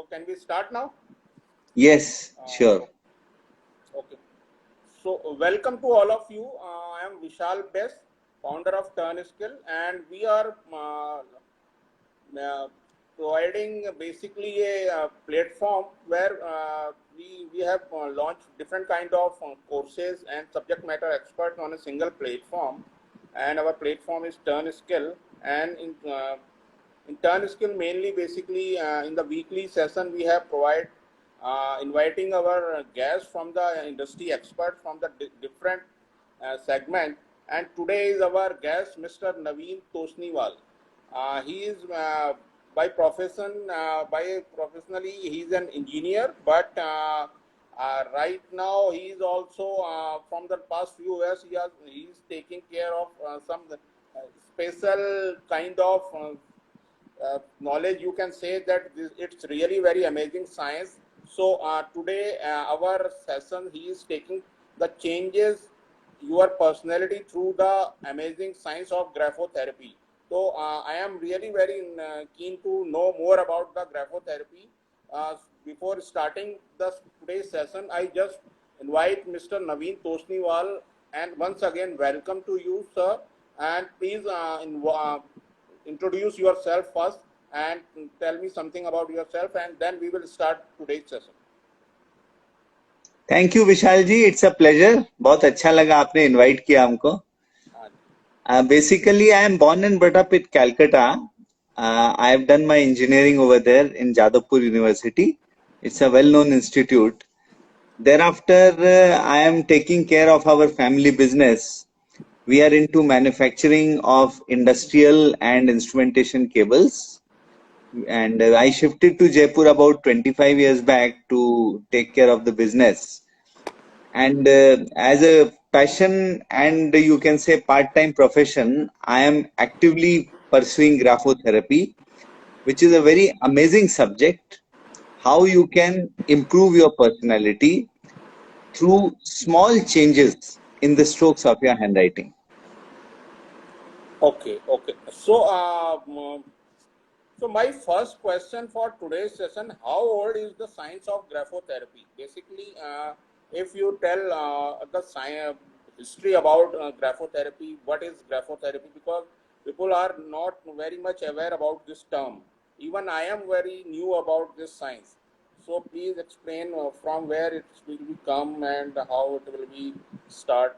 So can we start now? Yes, sure. Okay. So welcome to all of you. I am Vishal Best, founder of TurnSkill, and we are providing basically a platform where we have launched different kind of courses and subject matter experts on a single platform, and our platform is TurnSkill. And in TurnSkill, mainly basically in the weekly session we have provide inviting our guests from the industry experts from the different segment. And today is our guest, Mr. Naveen Tosniwal. He is by professionally he is an engineer, but right now he is also from the past few years he is taking care of some special kind of knowledge. You can say that it's really very amazing science. So today our session he is taking the changes your personality through the amazing science of graphotherapy. So I am really very keen to know more about the graphotherapy. Before starting the today's session, I just invite Mr. Naveen Tosniwal, and once again welcome to you, sir. And please introduce yourself first and tell me something about yourself, and then we will start today's session. Thank you, Vishal ji. It's a pleasure. बहुत अच्छा लगा आपने invite किया हमको. Basically, I am born and brought up in Calcutta. I have done my engineering over there in Jadavpur University. It's a well-known institute. Thereafter, I am taking care of our family business. We are into manufacturing of industrial and instrumentation cables. And I shifted to Jaipur about 25 years back to take care of the business. And as a passion and you can say part-time profession, I am actively pursuing graphotherapy, which is a very amazing subject. How you can improve your personality through small changes in the strokes of your handwriting. Okay. So my first question for today's session: how old is the science of graphotherapy? Basically, if you tell the science history about graphotherapy, what is graphotherapy? Because people are not very much aware about this term. Even I am very new about this science. So please explain from where it will come and how it will be start.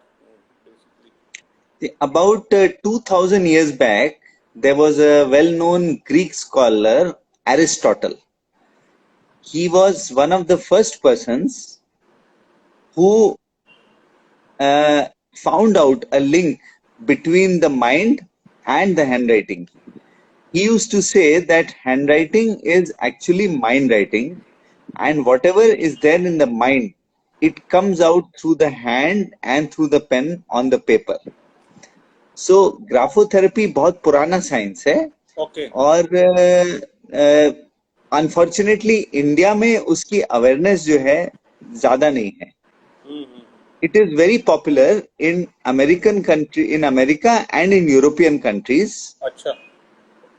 About 2000 years back, there was a well-known Greek scholar, Aristotle. He was one of the first persons who found out a link between the mind and the handwriting. He used to say that handwriting is actually mind writing, and whatever is there in the mind, it comes out through the hand and through the pen on the paper. So graphotherapy बहुत पुराना science है. Okay. और unfortunately India में उसकी awareness जो है ज्यादा नहीं है. It is very popular in America and in European countries. Achha.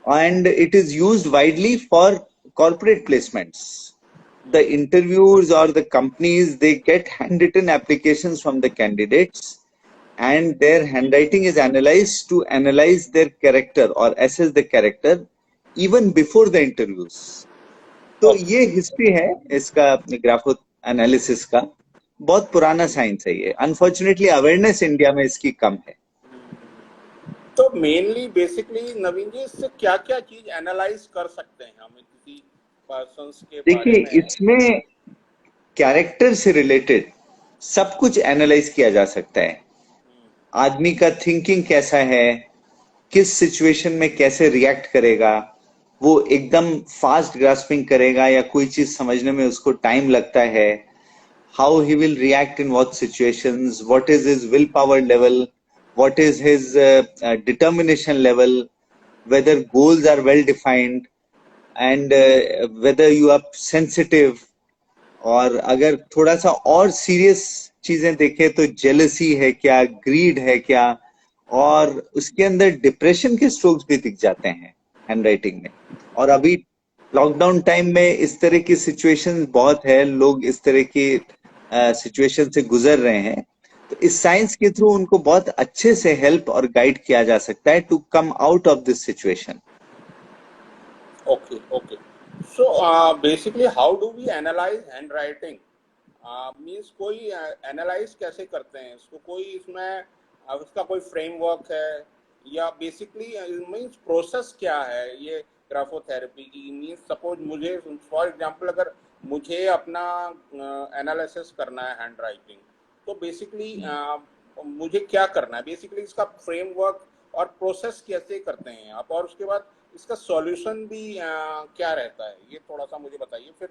And it is used widely for corporate placements. The interviewers or the companies, they get handwritten applications from the candidates, and their handwriting is analyzed to analyze their character or assess the character even before the interviews. तो ये history है इसका ग्राफो analysis का. बहुत पुराना science है ये. Unfortunately awareness India में इसकी कम है. तो मेनली बेसिकली नवीन जी इससे क्या क्या चीज एनालाइज कर सकते हैं हम किसी पर्सन्स के बारे में? देखिए, इसमें कैरेक्टर से रिलेटेड सब कुछ एनालाइज किया जा सकता है. आदमी का थिंकिंग कैसा है, किस सिचुएशन में कैसे रिएक्ट करेगा, वो एकदम फास्ट ग्रास्पिंग करेगा या कोई चीज समझने में उसको टाइम लगता है, how he will react in what situations, what is his will power level, what is his determination level, whether goals are well defined, and whether you are sensitive. और अगर थोड़ा सा और सीरियस चीजें देखें तो जेलसी है क्या, ग्रीड है क्या, और उसके अंदर डिप्रेशन के स्ट्रोक्स भी दिख जाते हैं हैंडराइटिंग में. और अभी लॉकडाउन टाइम में इस तरह की सिचुएशंस बहुत है, लोग इस तरह की सिचुएशन से गुजर रहे हैं, तो इस साइंस के थ्रू उनको बहुत अच्छे से हेल्प और गाइड किया जा सकता है to come out of this situation. Okay, okay. So basically, how do we analyze handwriting? Means कोई एनालाइज कैसे करते हैं इसको, कोई इसमें उसका कोई फ्रेमवर्क है, या बेसिकली मीन्स प्रोसेस क्या है ये ग्राफोथेरेपी की? मीन्स सपोज मुझे, फॉर एग्जांपल, अगर मुझे अपना एनालिसिस करना है हैंड राइटिंग, तो बेसिकली मुझे क्या करना है? बेसिकली इसका फ्रेमवर्क और प्रोसेस कैसे करते हैं आप, और उसके बाद इसका सॉल्यूशन भी क्या रहता है, ये थोड़ा सा मुझे बताइए फिर।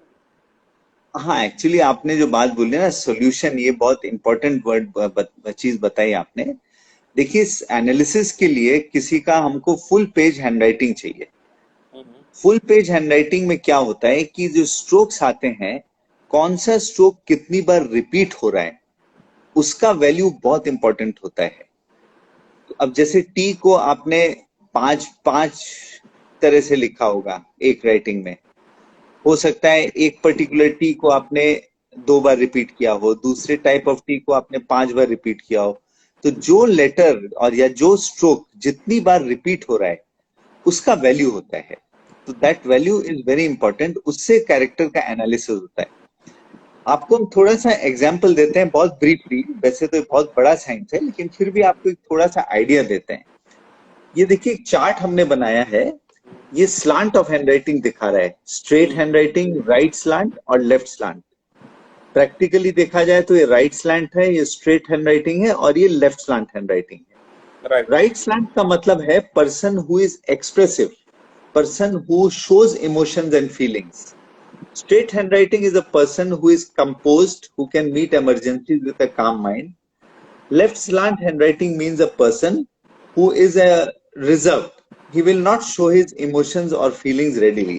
हाँ, एक्चुअली आपने जो बात बोली ना सोल्यूशन, ये बहुत इंपॉर्टेंट वर्ड चीज बताई आपने। देखिए, इस एनालिसिस के लिए किसी का हमको फुल पेज हैंडराइटिंग चाहिए। फुल पेज हैंडराइटिंग में क्या होता है कि जो स्ट्रोक्स आते हैं, कौन सा स्ट्रोक कितनी बार रिपीट हो रहा है, उसका वैल्यू बहुत इंपॉर्टेंट होता है। तो अब जैसे टी को आपने पांच पांच तरह से लिखा होगा एक राइटिंग में, हो सकता है एक पर्टिकुलर टी को आपने 2 बार रिपीट किया हो, दूसरे टाइप ऑफ टी को आपने 5 बार रिपीट किया हो। तो जो लेटर और या जो स्ट्रोक जितनी बार रिपीट हो रहा है, उसका वैल्यू होता है। तो that value is very important, उससे कैरेक्टर का एनालिसिस होता है। आपको हम थोड़ा सा एग्जाम्पल देते हैं बहुत ब्रीफली, वैसे तो बहुत बड़ा साइंस है लेकिन फिर भी आपको एक थोड़ा सा आइडिया देते हैं। ये देखिए, एक चार्ट हमने बनाया है, ये स्लांट ऑफ हैंडराइटिंग दिखा रहा है, स्ट्रेट हैंडराइटिंग, राइट स्लांट और लेफ्ट स्लांट। प्रैक्टिकली देखा जाए तो ये राइट स्लांट है, ये स्ट्रेट हैंडराइटिंग है, और ये लेफ्ट स्लांट हैंडराइटिंग है। राइट। राइट स्लांट का मतलब है person who is expressive, person who shows emotions and feelings. Straight handwriting is a person who is composed, who can meet emergencies with a calm mind. Left slant handwriting means a person who is a reserved. He will not show his emotions or feelings readily.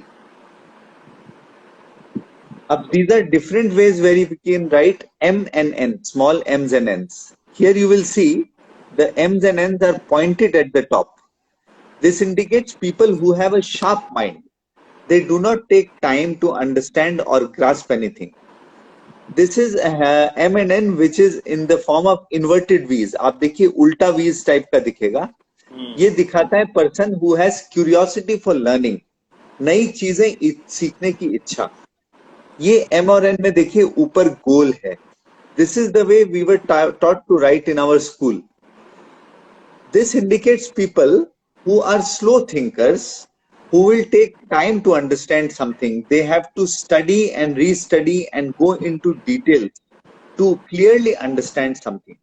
These are different ways where you can write M and N, small M's and N's. Here you will see the M's and N's are pointed at the top. This indicates people who have a sharp mind. They do not take time to understand or grasp anything. This is M and N which is in the form of inverted V's. आप देखिए उल्टा V's type का दिखेगा। ये दिखाता है person who has curiosity for learning, नई चीजें सीखने की इच्छा। ये M और N में देखिए ऊपर गोल है। This is the way we were taught to write in our school. This indicates people who are slow thinkers, who will take time to understand something. They have to study and restudy and go into details to clearly understand something.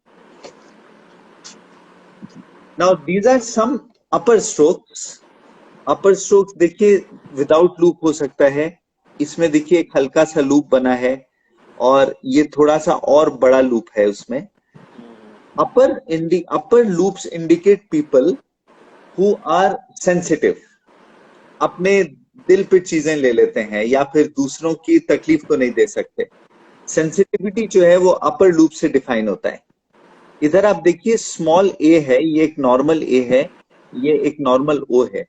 Now, these are some upper strokes. Upper strokes देखिए without loop हो सकता है, इसमें देखिए एक हल्का सा loop बना है, और ये थोड़ा सा और बड़ा लूप है उसमें। upper loops indicate people who are sensitive. अपने दिल पे चीजें ले लेते हैं या फिर दूसरों की तकलीफ को नहीं दे सकते। सेंसिटिविटी जो है वो अपर लूप से डिफाइन होता है। इधर आप देखिए स्मॉल ए है, ये एक नॉर्मल ए है, ये एक नॉर्मल ओ है।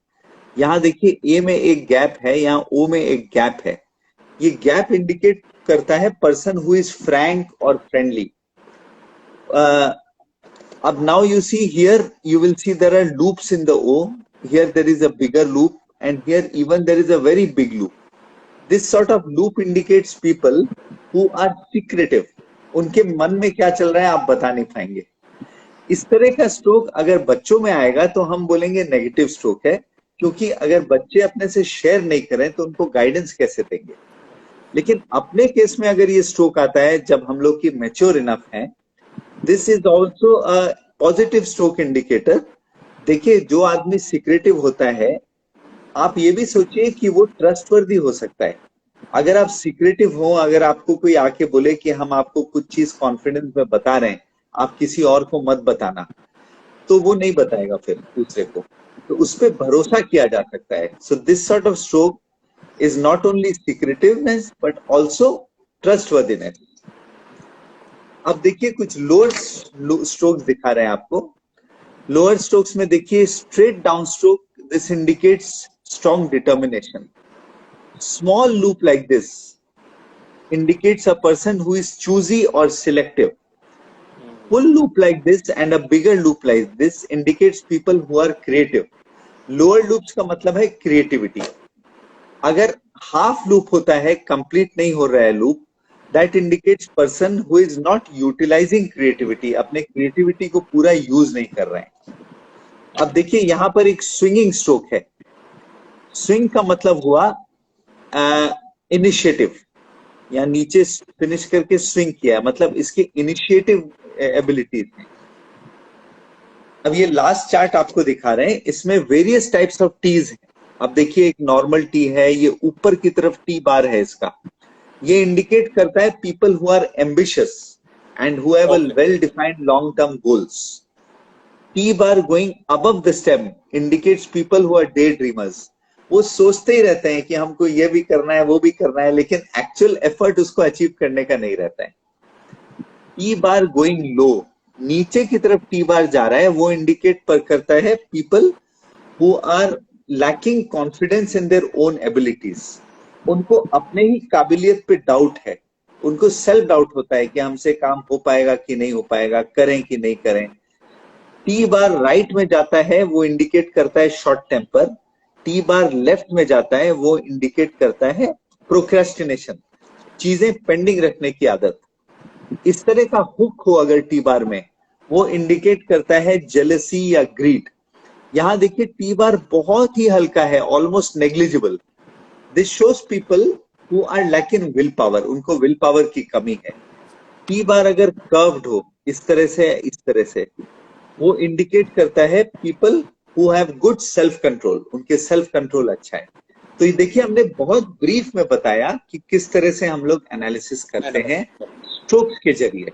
यहाँ देखिए ए में एक गैप है, यहाँ ओ में एक गैप है। ये गैप इंडिकेट करता है पर्सन हु इज फ्रैंक और फ्रेंडली। अब now you see here, you will see there are loops in the O. Here there is a bigger loop, and here even there is a very big loop. This sort of loop indicates people who are secretive. उनके मन में क्या चल रहा है आप बता नहीं पाएंगे। इस तरह का स्ट्रोक अगर बच्चों में आएगा तो हम बोलेंगे नेगेटिव स्ट्रोक है, क्योंकि अगर बच्चे अपने से शेयर नहीं करें तो उनको गाइडेंस कैसे देंगे। लेकिन अपने केस में अगर ये स्ट्रोक आता है जब हम लोग की मैच्योर इनफ है, this is also a positive stroke indicator. देखिए, जो आदमी सिक्रेटिव होता है, आप ये भी सोचिए कि वो ट्रस्टवर्दी हो सकता है। अगर आप सिक्रेटिव हो, अगर आपको कोई आके बोले कि हम आपको कुछ चीज कॉन्फिडेंस में बता रहे हैं, आप किसी और को मत बताना, तो वो नहीं बताएगा फिर दूसरे को, तो उस पर भरोसा किया जा सकता है। So this sort of stroke is not only secretiveness but also trustworthiness. अब देखिए कुछ लोअर स्ट्रोक्स दिखा रहे हैं आपको। लोअर स्ट्रोक्स में देखिए straight down stroke, this indicates strong determination. Small loop like this indicates a person who is choosy or selective. Full loop like this and a bigger loop like this indicates people who are creative. Lower loops का मतलब है creativity. अगर half loop होता है, complete नहीं हो रहा है loop, that indicates person who is not utilizing creativity. अपने creativity को पूरा use नहीं कर रहे हैं. अब देखिए यहाँ पर एक swinging stroke है. Swing का मतलब हुआ initiative. यहाँ नीचे फिनिश करके स्विंग किया, मतलब इसके इनिशिएटिव एबिलिटीज हैं. अब ये लास्ट चार्ट आपको दिखा रहे हैं, इसमें वेरियस टाइप्स ऑफ टीज हैं. अब देखिए एक नॉर्मल टी है, ये ऊपर की तरफ टी बार है इसका. ये इंडिकेट करता है people who are ambitious and who have a well defined long term goals. T bar going above the stem indicates people who are day dreamers. वो सोचते ही रहते हैं कि हमको ये भी करना है, वो भी करना है, लेकिन एक्चुअल एफर्ट उसको अचीव करने का नहीं रहता है. टी बार गोइंग लो, नीचे की तरफ टी बार जा रहा है, वो इंडिकेट करता है people who are lacking confidence in their own abilities. उनको अपने ही काबिलियत पे डाउट है, उनको सेल्फ डाउट होता है कि हमसे काम हो पाएगा कि नहीं हो पाएगा, करें कि नहीं करें. टी बार राइट में जाता है, वो इंडिकेट करता है short temper. T bar left में जाता है, वो इंडिकेट करता है प्रोक्रेस्टिनेशन, चीजें पेंडिंग रखने की आदत. इस तरह का हुक हो अगर टी बार में, वो इंडिकेट करता है जेलसी या ग्रीड. यहां देखिए टी बार बहुत ही हल्का है, almost negligible. This shows people who are lacking will power, उनको विल पावर की कमी है. टी बार अगर कर्व्ड हो इस तरह से, इस तरह से, वो इंडिकेट करता है people who have good self control, उनके सेल्फ कंट्रोल अच्छा है. तो ये देखिए हमने बहुत ब्रीफ में बताया कि किस तरह से हम लोग एनालिसिस करते हैं स्ट्रोक्स के जरिए.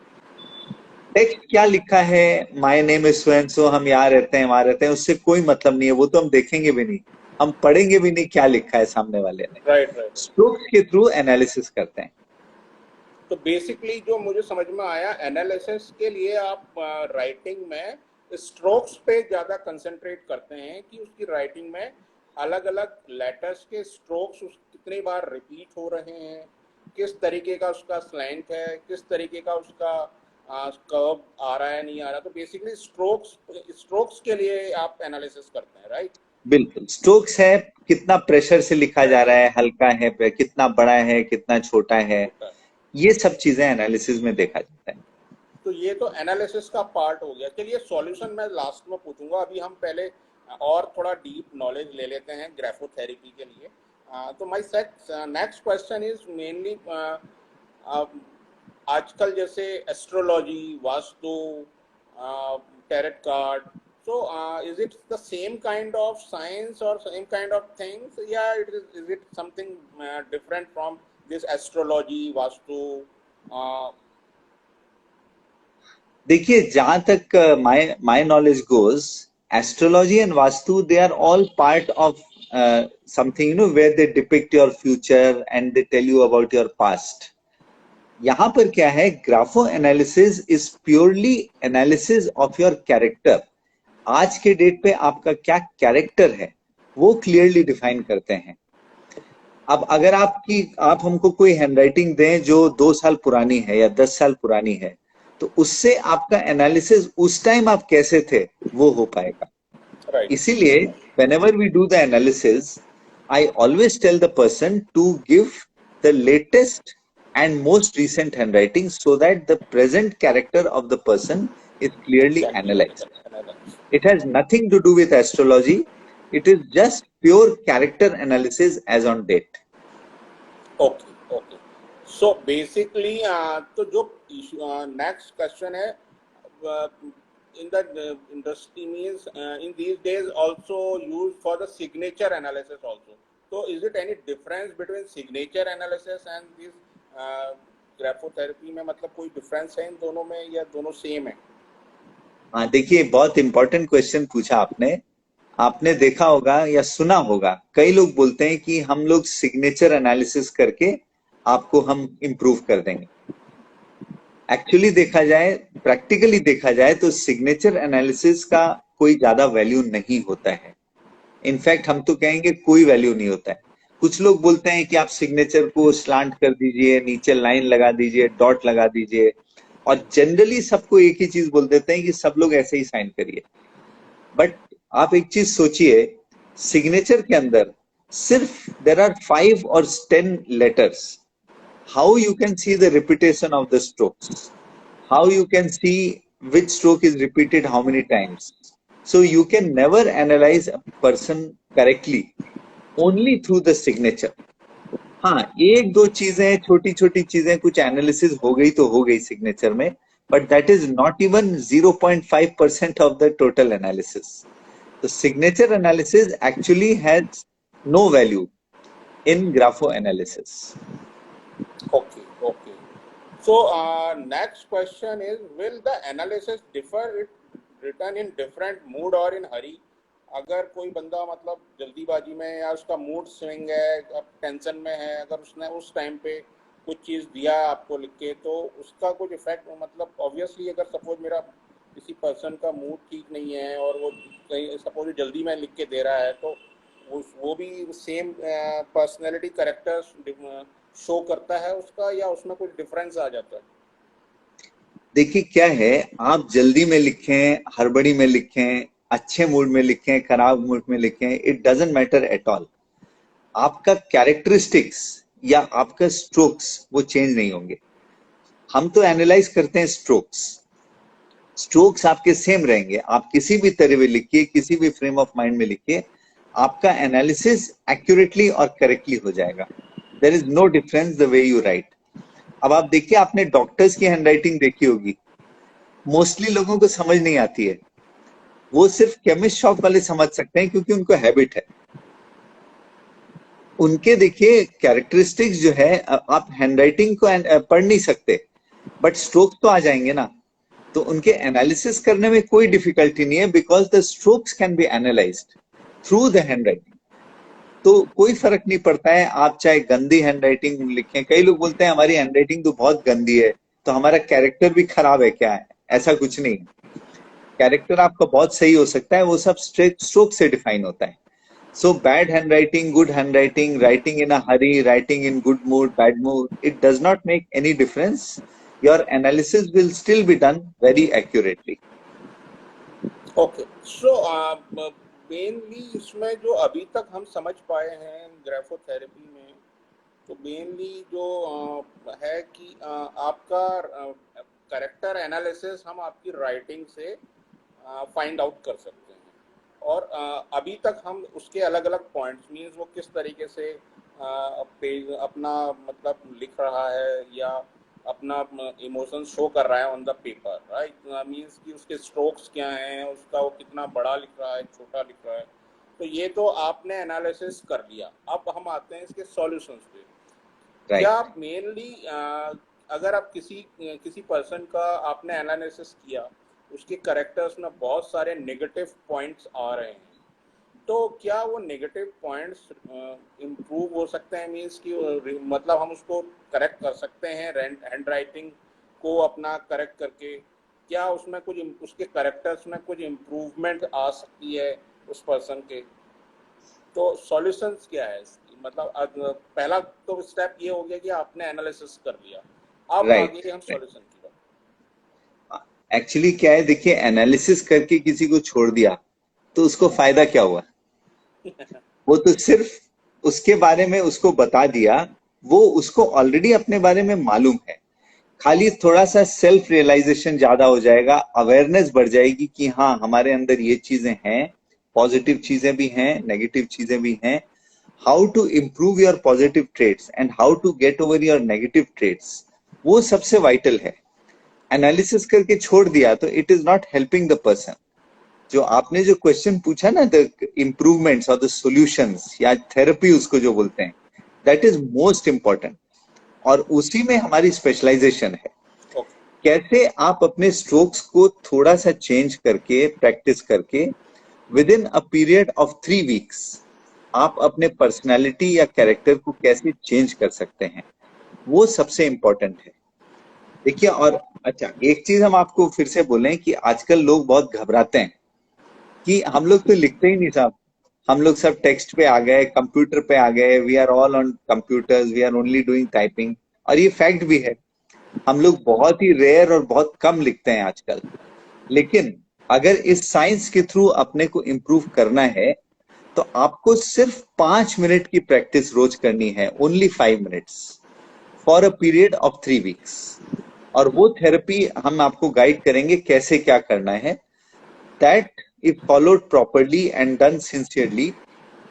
टेक्स्ट क्या लिखा है, my name is so and so, हम यहाँ रहते हैं वहां रहते हैं, उससे कोई मतलब नहीं है, वो तो हम देखेंगे भी नहीं, हम पढ़ेंगे भी नहीं क्या लिखा है सामने वाले ने. राइट. स्ट्रोक्स के थ्रू एनालिसिस करते हैं. तो बेसिकली जो मुझे समझ में आया, एनालिसिस के लिए आप राइटिंग में स्ट्रोक्स पे ज़्यादा कंसंट्रेट करते हैं कि उसकी राइटिंग में अलग अलग लेटर्स के स्ट्रोक्स कितनी बार रिपीट हो रहे हैं, किस तरीके का उसका स्लैंट है, किस तरीके का उसका कर्व आ रहा है, नहीं आ रहा. तो बेसिकली स्ट्रोक्स के लिए आप एनालिसिस करते हैं, राइट? बिल्कुल. स्ट्रोक्स है, कितना प्रेशर से लिखा जा रहा है, हल्का है, कितना बड़ा है, कितना छोटा है, ये सब चीजें एनालिसिस में देखा जाता है. तो ये तो एनालिसिस का पार्ट हो गया. चलिए सॉल्यूशन मैं लास्ट में पूछूंगा, अभी हम पहले और थोड़ा डीप नॉलेज ले लेते हैं ग्राफोथेरेपी के लिए. तो my next question is mainly आजकल जैसे astrology, vastu, tarot card, so is it the same kind of science or same kind of things? Yeah, is it something different from this astrology, vastu? देखिए जहां तक my knowledge goes, astrology and vastu they are all part of something, you know, where they depict your future and they tell you about your past. यहां पर क्या है, grapho analysis is purely analysis of your character. आज के date पे आपका क्या character है वो क्लियरली डिफाइन करते हैं. अब अगर आप हमको कोई हैंडराइटिंग दें जो 2 साल पुरानी है या 10 साल पुरानी है, तो उससे आपका एनालिसिस उस टाइम आप कैसे थे वो हो पाएगा. इसीलिए whenever we do the analysis, I always tell the person to give the latest and most recent handwriting so that the present character of the person is clearly analyzed. It has nothing to do with astrology. It is just pure character analysis as on date. Okay. So basically, तो जो next question है, in the industry means in these days also used for the signature analysis also. So is it any difference between signature analysis and this graphotherapy में, मतलब कोई difference है इन दोनों में या दोनों सेम है? हाँ देखिए, बहुत इंपॉर्टेंट क्वेश्चन पूछा आपने. आपने देखा होगा या सुना होगा, कई लोग बोलते हैं कि हम लोग सिग्नेचर एनालिसिस करके आपको हम इम्प्रूव कर देंगे. एक्चुअली देखा जाए, प्रैक्टिकली देखा जाए तो सिग्नेचर एनालिसिस का कोई ज्यादा वैल्यू नहीं होता है. इनफैक्ट हम तो कहेंगे कोई वैल्यू नहीं होता है. कुछ लोग बोलते हैं कि आप सिग्नेचर को स्लांट कर दीजिए, नीचे लाइन लगा दीजिए, डॉट लगा दीजिए, और जनरली सबको एक ही चीज बोल देते हैं कि सब लोग ऐसे ही साइन करिए। बट आप एक चीज सोचिए, सिग्नेचर के अंदर सिर्फ देर आर 5 और 10 letters. How you can see the repetition of the strokes? How you can see which stroke is repeated how many times? So you can never analyze a person correctly only through the signature. हाँ, एक दो चीजें, छोटी छोटी चीजें, कुछ analysis हो गई तो हो गई सिग्नेचर में, but that is not even 0.5% of the total analysis. The signature analysis actually has no value in grapho analysis. Okay, okay. So, next question is, will the analysis differ if written in different mood or in hurry? अगर कोई बंदा मतलब जल्दीबाजी में या उसका mood swing है, अब टेंशन में है, अगर उसने उस टाइम पे कुछ चीज़ दिया आपको लिख के, तो उसका कुछ इफेक्ट, मतलब ऑब्वियसली अगर सपोज मेरा किसी पर्सन का मूड ठीक नहीं है और वो कहीं सपोज जल्दी में लिख के दे रहा है, तो वो भी सेम पर्सनैलिटी करेक्टर शो करता है उसका, या उसमें कुछ डिफरेंस आ जाता है? देखिए क्या है, आप जल्दी में लिखें, हड़बड़ी में लिखें, अच्छे मूड में लिखें, खराब मूड में लिखें, it doesn't matter at all. आपका कैरेक्टरिस्टिक्स या आपका स्ट्रोक्स वो चेंज नहीं होंगे. हम तो एनालाइज करते हैं स्ट्रोक्स. स्ट्रोक्स आपके सेम रहेंगे. आप किसी भी तरह में लिखिए, किसी भी फ्रेम ऑफ माइंड में लिखिए, आपका एनालिसिस एक्यूरेटली और करेक्टली हो जाएगा. There is no difference the way you write. अब आप देखिए, आपने डॉक्टर्स की हैंडराइटिंग देखी होगी, मोस्टली लोगों को समझ नहीं आती है. वो सिर्फ केमिस्ट शॉप वाले समझ सकते हैं क्योंकि उनको हैबिट है. उनके देखिए कैरेक्टरिस्टिक्स जो है, आप हैंडराइटिंग को पढ़ नहीं सकते, बट स्ट्रोक्स तो आ जाएंगे ना. तो उनके एनालिसिस करने में कोई डिफिकल्टी नहीं है, because the strokes can be analysed through the handwriting. तो कोई फर्क नहीं पड़ता है, आप चाहे गंदी हैंडराइटिंग लिखें. कई लोग बोलते हैं हमारी हैंडराइटिंग तो बहुत गंदी है, तो हमारा कैरेक्टर भी खराब है क्या? है ऐसा कुछ नहीं. कैरेक्टर आपका बहुत सही हो सकता है, वो सब स्ट्रोक से डिफाइन होता है. So bad handwriting, good handwriting, writing in a Hari, writing in good mood, bad mood, it does not make any difference. Your analysis will still be done very accurately. Okay. So mainly इसमें जो अभी तक हम समझ पाए हैं graphotherapy में, तो मेनली जो है कि आपका करेक्टर एनालिसिस हम आपकी राइटिंग से फाइंड आउट कर सकते हैं. और अभी तक हम उसके अलग अलग पॉइंट्स, मीन्स वो किस तरीके से पेज अपना मतलब लिख रहा है या अपना इमोशन शो कर रहा है on the paper, right, means कि उसके स्ट्रोक्स क्या हैं, उसका वो कितना बड़ा लिख रहा है, छोटा लिख रहा है. तो ये तो आपने एनालिसिस कर लिया. अब हम आते हैं इसके सॉल्यूशंस पे. क्या राइट. आप मेनली अगर आप किसी किसी पर्सन का आपने एनालिसिस किया, उसके करेक्टर्स में बहुत सारे नेगेटिव पॉइंट्स आ रहे हैं, तो क्या वो नेगेटिव पॉइंट्स इम्प्रूव हो सकते हैं, मीन्स कि मतलब हम उसको करेक्ट कर सकते हैं हैंड राइटिंग को अपना करेक्ट करके? क्या उसमें कुछ उसके करेक्टर्स में कुछ इम्प्रूवमेंट आ सकती है उस पर्सन के? तो सॉल्यूशंस क्या है इसकी? मतलब पहला तो स्टेप ये हो गया कि आपने एनालिसिस कर लिया, अब राइट. आगे हम सॉल्यूशन की बात. एक्चुअली क्या है, देखिए एनालिसिस करके किसी को छोड़ दिया तो उसको फायदा क्या हुआ? वो तो सिर्फ उसके बारे में उसको बता दिया, वो उसको ऑलरेडी अपने बारे में मालूम है. खाली थोड़ा सा सेल्फ रियलाइजेशन ज्यादा हो जाएगा, अवेयरनेस बढ़ जाएगी कि हाँ हमारे अंदर ये चीजें हैं, पॉजिटिव चीजें भी हैं, नेगेटिव चीजें भी हैं. How to improve your positive traits and how to get over your negative traits, वो सबसे वाइटल है. एनालिसिस करके छोड़ दिया तो it is not helping the person. जो आपने जो क्वेश्चन पूछा ना, द इम्प्रूवमेंट्स और द सॉल्यूशंस या थेरेपी उसको जो बोलते हैं, दैट इज मोस्ट इंपॉर्टेंट. और उसी में हमारी स्पेशलाइजेशन है. ओके. कैसे आप अपने स्ट्रोक्स को थोड़ा सा चेंज करके, प्रैक्टिस करके, with in a period of 3 weeks आप अपने पर्सनालिटी या कैरेक्टर को कैसे चेंज कर सकते हैं, वो सबसे इंपॉर्टेंट है. देखिए, और अच्छा एक चीज हम आपको फिर से बोलें कि आजकल लोग बहुत घबराते हैं कि हम लोग तो लिखते ही नहीं साहब, हम लोग सब टेक्स्ट पे आ गए, कंप्यूटर पे आ गए, we are all on computers, we are only doing typing. और ये फैक्ट भी है, हम लोग बहुत ही रेयर और बहुत कम लिखते हैं आजकल। लेकिन अगर इस साइंस के थ्रू अपने को इम्प्रूव करना है, तो आपको सिर्फ 5 मिनट की प्रैक्टिस रोज करनी है, only 5 minutes, for a period of 3 weeks. और वो थेरेपी हम आपको गाइड करेंगे कैसे क्या करना है। That if followed properly and done sincerely,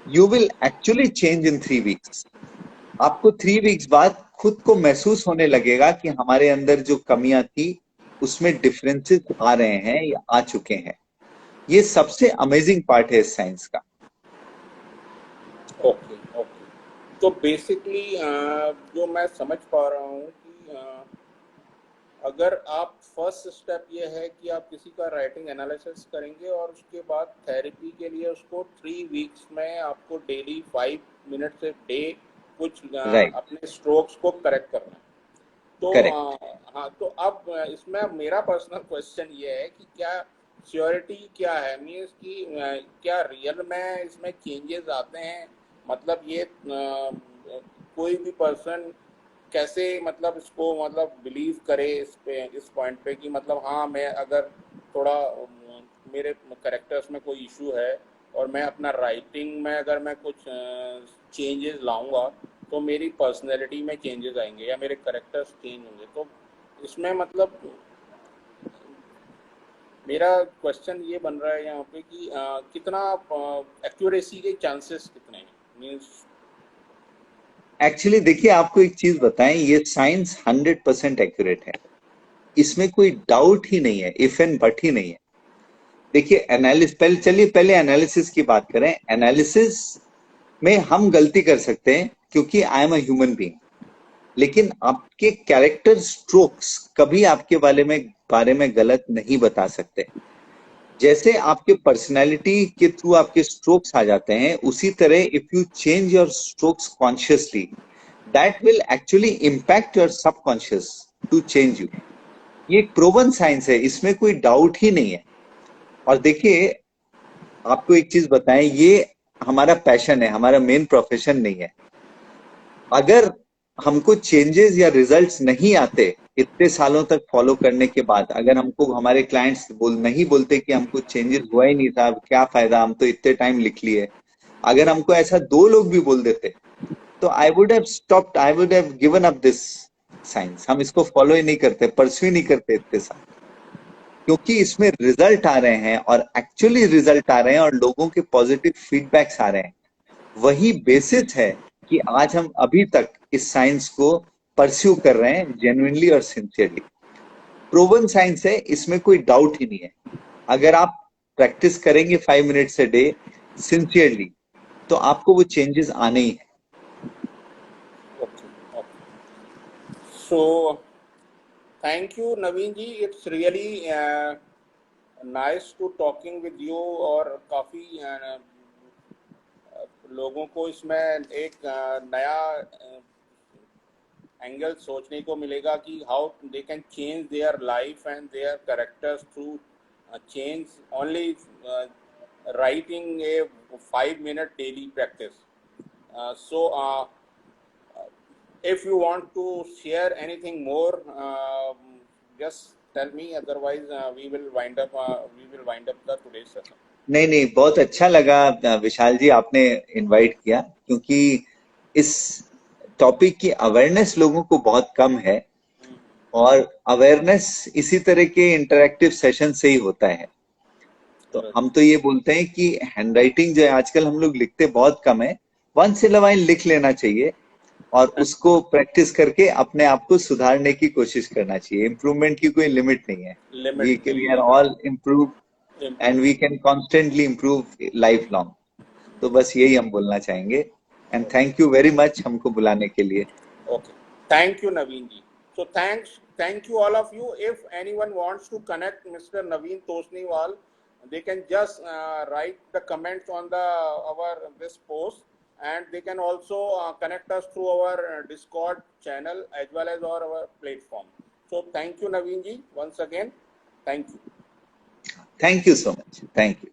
you will actually change in 3 weeks. आपको 3 वीक्स बाद खुद को महसूस होने लगेगा कि हमारे अंदर जो कमियां थी उसमें डिफरेंसेस आ रहे हैं या आ चुके हैं। ये सबसे अमेजिंग पार्ट है इस साइंस का। Okay okay. तो बेसिकली जो मैं समझ पा रहा हूँ कि अगर आप फर्स्ट स्टेप ये है कि आप किसी का राइटिंग एनालिसिस करेंगे और उसके बाद थेरेपी के लिए उसको 3 वीक्स में आपको डेली 5 मिनट से डे कुछ राइट। अपने स्ट्रोक्स को करेक्ट करना है। तो करेक्ट। हाँ, तो अब इसमें मेरा पर्सनल क्वेश्चन ये है कि क्या श्योरिटी क्या है, मीन्स कि क्या रियल में इसमें चेंजेस आते हैं? मतलब ये कोई भी पर्सन कैसे मतलब इसको मतलब बिलीव करे इस पे, इस पॉइंट पे कि मतलब हाँ, मैं अगर थोड़ा मेरे करेक्टर्स में कोई इशू है और मैं अपना राइटिंग में अगर मैं कुछ चेंजेस लाऊंगा तो मेरी पर्सनैलिटी में चेंजेस आएंगे या मेरे करेक्टर्स चेंज होंगे। तो इसमें मतलब मेरा क्वेश्चन ये बन रहा है यहाँ पे कि कितना एक्यूरेसी के चांसेस कितने हैं, मीन्स। एक्चुअली देखिए, आपको एक चीज बताएं, ये साइंस 100% एक्यूरेट है, इसमें कोई डाउट ही नहीं है, इफ एंड बट ही नहीं है। देखिए एनालिसिस, पहले एनालिसिस की बात करें। एनालिसिस में हम गलती कर सकते हैं क्योंकि I am a human being, लेकिन आपके कैरेक्टर स्ट्रोक्स कभी आपके बारे में गलत नहीं बता सकते। जैसे आपके पर्सनैलिटी के थ्रू आपके स्ट्रोक्स आ जाते हैं, उसी तरह if you change your strokes consciously, that will actually impact your subconscious to change you. ये एक प्रूवन साइंस है, इसमें कोई डाउट ही नहीं है। और देखिए, आपको एक चीज बताएं, ये हमारा पैशन है, हमारा मेन प्रोफेशन नहीं है। अगर हमको चेंजेस या रिजल्ट्स नहीं आते इतने सालों तक फॉलो करने के बाद, अगर हमको हमारे क्लाइंट्स नहीं बोलते कि हमको चेंजेस हुआ ही नहीं था, अब क्या फायदा, हम तो इतने टाइम लिख लिए, अगर हमको ऐसा 2 लोग भी बोल देते, तो I would have stopped, I would have given up this science. हम इसको फॉलो ही नहीं करते, परस्यू ही नहीं करते इतने साल, क्योंकि इसमें रिजल्ट आ रहे हैं और एक्चुअली रिजल्ट आ रहे हैं और लोगों के पॉजिटिव फीडबैक्स आ रहे हैं। वही बेसिस है कि आज हम अभी तक इस साइंस को परस्यू कर रहे हैं जेन्युइनली और सिंसियरली। प्रूवन साइंस है, इसमें कोई डाउट ही नहीं है। अगर आप प्रैक्टिस करेंगे 5 मिनट से डे सिंसियरली, तो आपको वो चेंजेस आने ही है। Okay okay. So thank you Naveen ji, it's really nice to talking with you. और काफ़ी लोगों को इसमें एक नया एंगल सोचने को मिलेगा कि how they can change their life and their characters through change only writing a 5 minute daily practice. So if you want to share anything more, just tell me. Otherwise, we will wind up the today's session. नहीं नहीं, बहुत अच्छा लगा विशाल जी, आपने invite किया, क्योंकि इस topic की अवेयरनेस लोगों को बहुत कम है, और अवेयरनेस इसी तरह के इंटरेक्टिव सेशन से ही होता है। तो Right. हम तो ये बोलते हैं कि हैंडराइटिंग जो है, आजकल हम लोग लिखते बहुत कम है, वंस इन अ व्हाइल लिख लेना चाहिए और उसको प्रैक्टिस करके अपने आप को सुधारने की कोशिश करना चाहिए। इम्प्रूवमेंट की कोई लिमिट नहीं है। Limit वी नहीं आर है, all improve and improve. We can constantly improve life long. तो बस यही हम बोलना चाहेंगे। And thank you very much हमको बुलाने के लिए। Okay. Thank you, Naveen ji. So thank you all of you. If anyone wants to connect Mr. Naveen Tosniwal, they can just write the comments on the our this post, and they can also connect us through our Discord channel as well as our platform. So thank you, Naveen ji, once again. Thank you. Thank you so much, thank you.